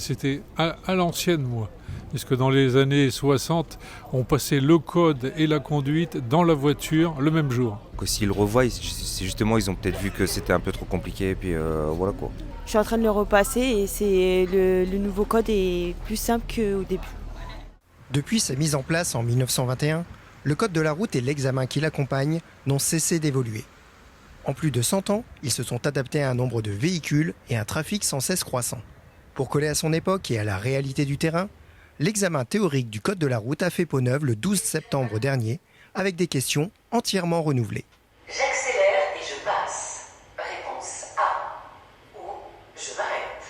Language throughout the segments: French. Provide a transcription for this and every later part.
C'était à l'ancienne, moi. Puisque dans les années 60, on passait le code et la conduite dans la voiture le même jour. S'ils le revoient, c'est justement, ils ont peut-être vu que c'était un peu trop compliqué, et puis voilà quoi. Je suis en train de le repasser et le nouveau code est plus simple qu'au début. Depuis sa mise en place en 1921, le code de la route et l'examen qui l'accompagne n'ont cessé d'évoluer. En plus de 100 ans, ils se sont adaptés à un nombre de véhicules et un trafic sans cesse croissant. Pour coller à son époque et à la réalité du terrain, l'examen théorique du code de la route a fait peau neuve le 12 septembre dernier, avec des questions entièrement renouvelées. J'accélère et je passe. Réponse A. Ou je m'arrête.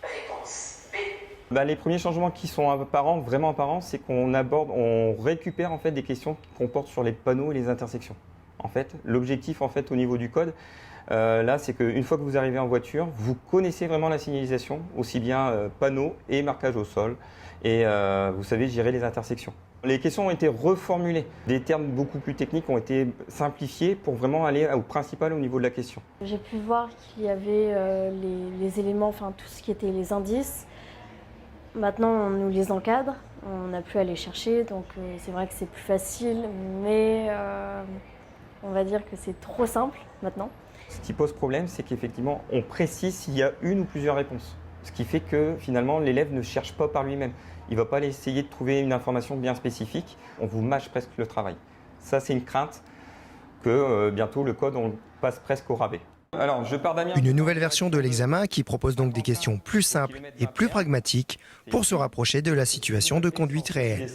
Réponse B. Les premiers changements qui sont apparents, vraiment apparents, c'est on récupère en fait des questions qu'on porte sur les panneaux et les intersections. En fait, l'objectif en fait au niveau du code, là, c'est qu'une fois que vous arrivez en voiture, vous connaissez vraiment la signalisation, aussi bien panneaux et marquage au sol, et vous savez gérer les intersections. Les questions ont été reformulées. Des termes beaucoup plus techniques ont été simplifiés pour vraiment aller au principal au niveau de la question. J'ai pu voir qu'il y avait les éléments, enfin tout ce qui était les indices. Maintenant, on nous les encadre, on n'a plus à les chercher, donc c'est vrai que c'est plus facile, mais on va dire que c'est trop simple maintenant. Ce qui pose problème, c'est qu'effectivement, on précise s'il y a une ou plusieurs réponses. Ce qui fait que finalement, l'élève ne cherche pas par lui-même. Il ne va pas aller essayer de trouver une information bien spécifique. On vous mâche presque le travail. Ça, c'est une crainte que bientôt le code, on le passe presque au rabais. Alors, je pars Damien. Une nouvelle version de l'examen qui propose donc des questions plus simples et plus pragmatiques pour se rapprocher de la situation de conduite réelle.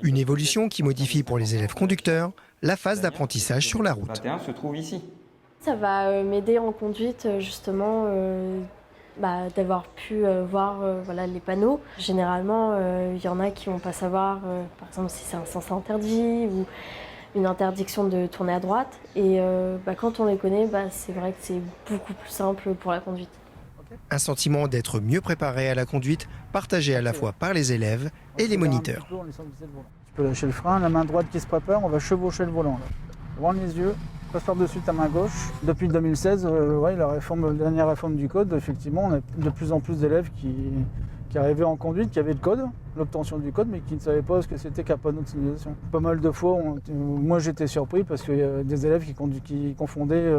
Une évolution qui modifie pour les élèves conducteurs la phase d'apprentissage sur la route. 21 se trouve ici. Ça va m'aider en conduite justement d'avoir pu voir les panneaux. Généralement, il y en a qui vont pas savoir, par exemple, si c'est un sens interdit ou une interdiction de tourner à droite. Et quand on les connaît, c'est vrai que c'est beaucoup plus simple pour la conduite. Un sentiment d'être mieux préparé à la conduite, partagé à la fois par les élèves et les moniteurs. Tu peux lâcher le frein, la main droite qui se prépare, on va chevaucher le volant. Devant les yeux, passe par-dessus ta main gauche. Depuis 2016, la dernière réforme du code, effectivement, on a de plus en plus d'élèves qui arrivaient en conduite, qui avaient le code, l'obtention du code, mais qui ne savaient pas ce que c'était qu'un panneau de signalisation. Pas mal de fois, moi j'étais surpris parce qu'il y a des élèves qui confondaient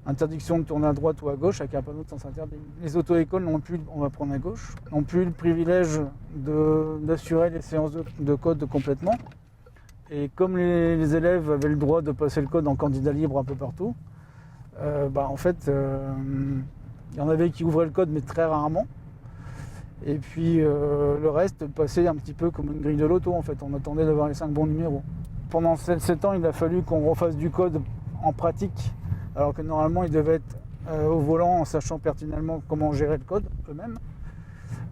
interdiction de tourner à droite ou à gauche avec un panneau de sens interdit. Les auto-écoles on va prendre à gauche, n'ont plus le privilège d'assurer les séances de code complètement. Et comme les élèves avaient le droit de passer le code en candidat libre un peu partout, il y en avait qui ouvraient le code mais très rarement. Et puis le reste passait un petit peu comme une grille de loto en fait, on attendait d'avoir les 5 bons numéros. Pendant 7 ans, il a fallu qu'on refasse du code en pratique, alors que normalement ils devaient être au volant en sachant pertinemment comment gérer le code eux-mêmes.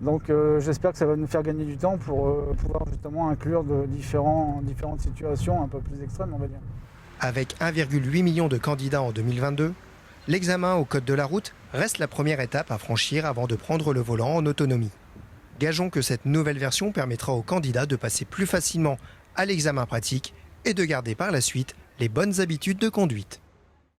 Donc j'espère que ça va nous faire gagner du temps pour pouvoir justement inclure différentes situations un peu plus extrêmes, on va dire. Avec 1,8 million de candidats en 2022, l'examen au code de la route reste la première étape à franchir avant de prendre le volant en autonomie. Gageons que cette nouvelle version permettra aux candidats de passer plus facilement à l'examen pratique et de garder par la suite les bonnes habitudes de conduite.